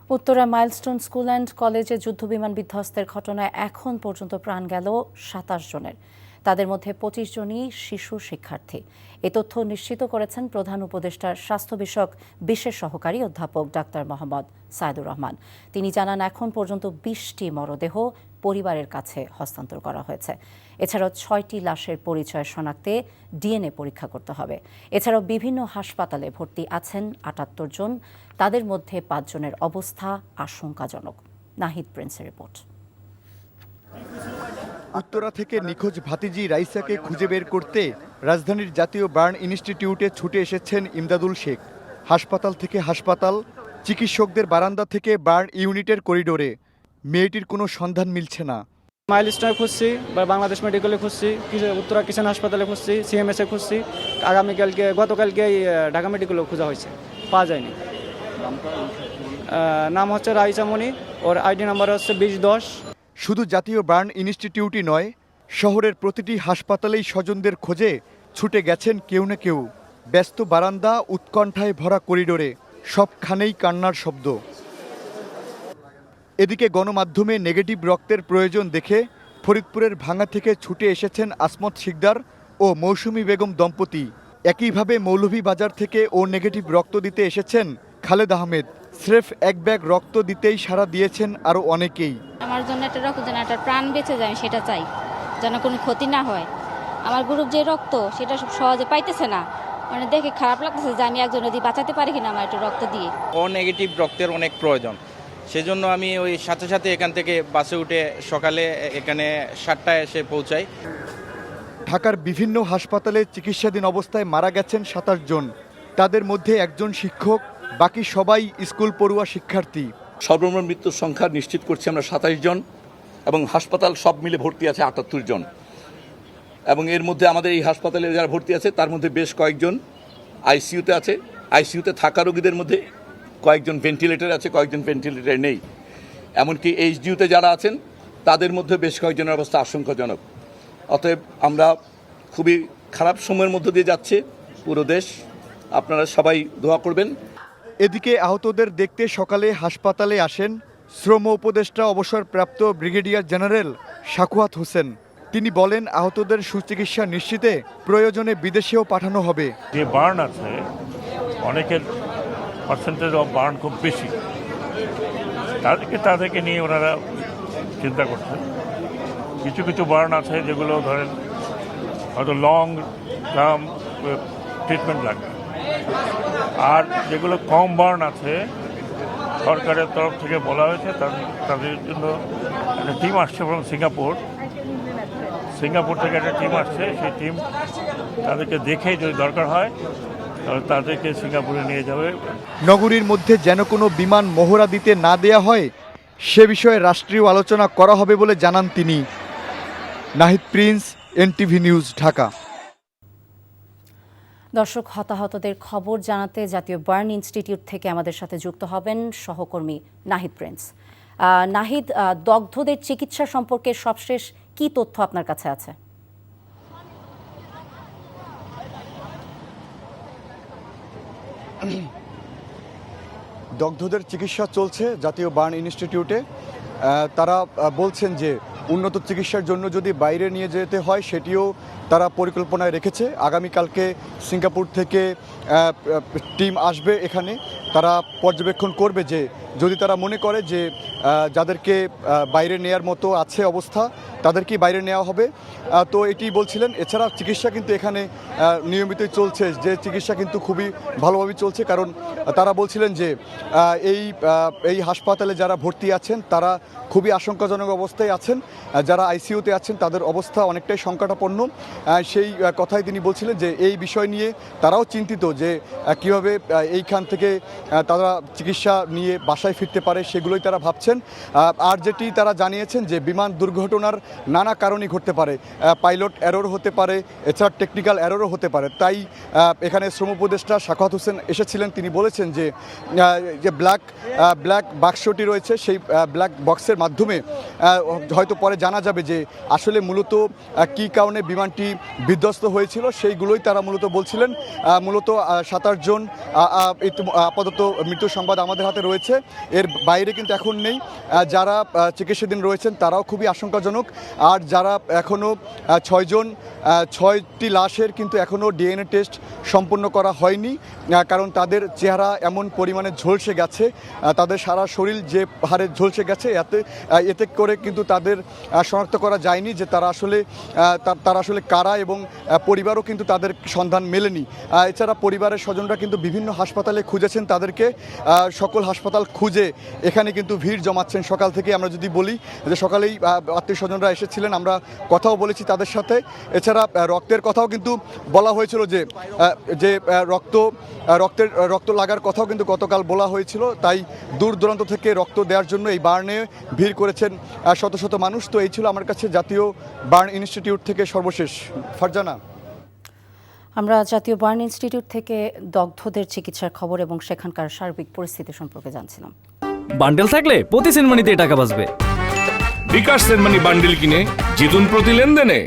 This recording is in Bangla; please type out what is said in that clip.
উত্তরা মাইলস্টোন স্কুল অ্যান্ড কলেজে যুদ্ধবিমান বিধ্বস্তের ঘটনায় এখন পর্যন্ত প্রাণ গেল ২৭ জনের। তাদের মধ্যে ২৫ জনই শিশু শিক্ষার্থী। এ তথ্য নিশ্চিত করেছেন প্রধান উপদেষ্টার স্বাস্থ্য বিষয়ক বিশেষ সহকারী অধ্যাপক ডাক্তার মোহাম্মদ সাইদুর রহমান। তিনি জানান, এখন পর্যন্ত ২০টি মরদেহ পরিবারের কাছে হস্তান্তর করা হয়েছে। এছাড়াও ৬টি লাশের পরিচয় শনাক্তে ডিএনএ পরীক্ষা করতে হবে। এছাড়াও বিভিন্ন হাসপাতালে ভর্তি আছেন ৭৮ জন। তাদের মধ্যে ৫ জনের অবস্থা আশঙ্কাজনক। নাহিদ প্রিন্সের রিপোর্ট। উত্তরা থেকে নিখোঁজ ভাতিজি রাইসাকে খুঁজে বের করতে রাজধানীর জাতীয় বার্ন ইনস্টিটিউটে ছুটে এসেছেন ইমদাদুল শেখ। হাসপাতাল থেকে হাসপাতাল, চিকিৎসকদের বারান্দা থেকে বার্ন ইউনিটের করিডোরে মেয়েটির কোনো সন্ধান মিলছে না। মাইলস্টোনে খুঁজছি, বা বাংলাদেশ মেডিকেলে খুঁজছি, উত্তরা কিষান হাসপাতালে খুঁজছি, সিএমএসে খুঁজছি, গতকালকে ঢাকা মেডিকেলেও খোঁজা হয়েছে, পাওয়া যায়নি। নাম হচ্ছে রাইসা মনি, ওর আইডি নাম্বার হচ্ছে 2010। শুধু জাতীয় বার্ন ইনস্টিটিউটই নয়, শহরের প্রতিটি হাসপাতালেই স্বজনদের খোঁজে ছুটে গেছেন কেউ না কেউ। ব্যস্ত বারান্দা, উৎকণ্ঠায় ভরা করিডোরে সবখানেই কান্নার শব্দ। এদিকে গণমাধ্যমে নেগেটিভ রক্তের প্রয়োজন দেখে ফরিদপুরের ভাঙ্গা থেকে ছুটে এসেছেন আসমত শিকদার ও মৌসুমী বেগম দম্পতি। একইভাবে মৌলভীবাজার থেকে ও নেগেটিভ রক্ত দিতে এসেছেন খালেদ আহমেদ। স্রেফ এক ব্যাগ রক্ত দিতেই সাড়া দিয়েছেন আরও অনেকেই। আমার জন্য একটা রক্ত যেন একটা প্রাণ বেঁচে যায়, সেটা চাই, যেন কোনো ক্ষতি না হয়। আমার গ্রুপ যে রক্ত সেটা সব সহজে পাইতেছে না, মানে দেখে খারাপ লাগতেছে যে আমি একজন যদি বাঁচাতে পারি কিনা আমার একটু রক্ত দিয়ে। ও নেগেটিভ রক্তের অনেক প্রয়োজন, সেজন্য আমি ওই সাথে সাথে এখান থেকে বাসে উঠে সকালে এখানে 7টায় এসে পৌঁছাই। ঢাকার বিভিন্ন হাসপাতালে চিকিৎসাধীন অবস্থায় মারা গেছেন 27 জন। তাদের মধ্যে একজন শিক্ষক, বাকি সবাই স্কুল পড়ুয়া শিক্ষার্থী। সর্বমোট মৃত্যুর সংখ্যা নিশ্চিত করছি আমরা 27 জন, এবং হাসপাতাল সব মিলে ভর্তি আছে 78 জন। এবং এর মধ্যে আমাদের এই হাসপাতালে যারা ভর্তি আছে তার মধ্যে বেশ কয়েকজন আইসিইউতে আছে। আইসিইউতে থাকা রোগীদের মধ্যে কয়েকজন ভেন্টিলেটর আছে, কয়েকজন ভেন্টিলেটর নেই। এমনকি এইচডিইউতে যারা আছেন তাদের মধ্যে বেশ কয়েকজনের অবস্থা আশঙ্কাজনক। অতএব আমরা খুবই খারাপ সময়ের মধ্য দিয়ে যাচ্ছে পুরো দেশ। আপনারা সবাই দোয়া করবেন। এদিকে আহতদের দেখতে সকালে হাসপাতালে আসেন শ্রম উপদেষ্টা অবসরপ্রাপ্ত ব্রিগেডিয়ার জেনারেল সাকুয়াত হোসেন। তিনি বলেন, আহতদের সুচিকিৎসা নিশ্চিতে প্রয়োজনে বিদেশেও পাঠানো হবে। যে বার্ন আছে, অনেকের পার্সেন্টেজ অফ বার্ন খুব বেশি, তাদেরকে নিয়ে ওনারা চিন্তা করছেন। কিছু কিছু বার্ন আছে যেগুলো ধরেন হয়তো লং টার্ম ট্রিটমেন্ট লাগবে, আর যেগুলো কম বার্ন আছে সরকারের তরফ থেকে বলা হয়েছে তাদের জন্য একটা টিম আসছে from সিঙ্গাপুর থেকে একটা টিম আসছে। সেই টিম তাদেরকে দেখে যদি দরকার হয় তাহলে তাদেরকে সিঙ্গাপুরে নিয়ে যাবে। নগরীর মধ্যে যেন কোনো বিমান মহড়া দিতে না দেয়া হয় সে বিষয়ে রাষ্ট্রীয় আলোচনা করা হবে বলে জানান তিনি। Nahid Prince, NTV news, Dhaka. দর্শক, হতাহতদের খবর জানাতে জাতীয় বার্ন ইনস্টিটিউট থেকে আমাদের সাথে যুক্ত হবেন সহকর্মী নাহিদ প্রিন্স। নাহিদ, দগ্ধদের চিকিৎসা সম্পর্কে সবশেষ কি তথ্য আপনার কাছে আছে? দগ্ধদের চিকিৎসা চলছে জাতীয় বার্ন ইনস্টিটিউটে। তারা বলছেন যে উন্নত চিকিৎসার জন্য যদি বাইরে নিয়ে যেতে হয় সেটিও তারা পরিকল্পনায় রেখেছে। আগামীকালকে সিঙ্গাপুর থেকে টিম আসবে এখানে। তারা পর্যবেক্ষণ করবে যে যদি তারা মনে করে যে যাদেরকে বাইরে নেয়ার মতো আছে অবস্থা তাদেরকেই বাইরে নেওয়া হবে। তো এটি বলছিলেন। এছাড়া চিকিৎসা কিন্তু এখানে নিয়মিতই চলছে, যে চিকিৎসা কিন্তু খুবই ভালোভাবে চলছে। কারণ তারা বলছিলেন যে এই হাসপাতালে যারা ভর্তি আছেন তারা খুবই আশঙ্কাজনক অবস্থায় আছেন। যারা আইসিইউতে আছেন তাদের অবস্থা অনেকটাই সংকটাপন্ন। সেই কথাই তিনি বলছিলেন যে এই বিষয় নিয়ে তারাও চিন্তিত যে কীভাবে এইখান থেকে তারা চিকিৎসা নিয়ে বাসায় ফিরতে পারে, সেগুলোই তারা ভাবছেন। আর যেটি তারা জানিয়েছেন যে বিমান দুর্ঘটনার নানা কারণই ঘটতে পারে, পাইলট এরর হতে পারে, এছাড়া টেকনিক্যাল এররও হতে পারে। তাই এখানে শ্রম উপদেষ্টা সাখাওয়াত হোসেন এসেছিলেন, তিনি বলেছেন যে ব্ল্যাক বাক্সটি রয়েছে সেই ব্ল্যাক বক্সের মাধ্যমে হয়তো পরে জানা যাবে যে আসলে মূলত কী কারণে বিমানটি বিধ্বস্ত হয়েছিল, সেইগুলোই তারা মূলত বলছিলেন। মূলত 27 জন আপাতত মৃত্যু সংবাদ আমাদের হাতে রয়েছে, এর বাইরে কিন্তু এখন নেই। যারা চিকিৎসাধীন রয়েছেন তারাও খুবই আশঙ্কাজনক। আর যারা এখনও 6টি লাশের কিন্তু এখনও ডিএনএ টেস্ট সম্পূর্ণ করা হয়নি, কারণ তাদের চেহারা এমন পরিমাণে ঝলসে গেছে, তাদের সারা শরীর যে হারে ঝলসে গেছে, এতে করে কিন্তু তাদের শনাক্ত করা যায়নি যে তারা আসলে কারা, এবং পরিবারও কিন্তু তাদের সন্ধান মেলেনি। এছাড়া পরিবারের স্বজনরা কিন্তু বিভিন্ন হাসপাতালে খুঁজেছেন তাদেরকে, সকল হাসপাতাল খুঁজে এখানে কিন্তু ভিড় জমাচ্ছেন সকাল থেকে। আমরা যদি বলি যে সকালেই আত্মীয় স্বজনরা এসেছিলেন, আমরা কথাও বলেছি তাদের সাথে। এছাড়া রক্তের কথাও কিন্তু বলা হয়েছিল যে রক্ত লাগার কথাও কিন্তু গতকাল বলা হয়েছিল। তাই দূর দূরান্ত থেকে রক্ত দেওয়ার জন্য এই বার্নে ভিড় করেছেন শত শত মানুষ। তো এই ছিল আমার কাছে জাতীয় বার্ন ইনস্টিটিউট থেকে সর্বশেষ। ফারজানা, আমরা জাতীয় বার্ন ইনস্টিটিউট থেকে দগ্ধদের চিকিৎসার খবর এবং সেখানকার সার্বিক পরিস্থিতি সম্পর্কে জানছিলাম। বান্ডেল থাকলে প্রতি সেনমানিতে টাকা বাঁচবে। বিকাশ সেনমানি বান্ডেল কিনে জিতুন প্রতি লেনদেনে।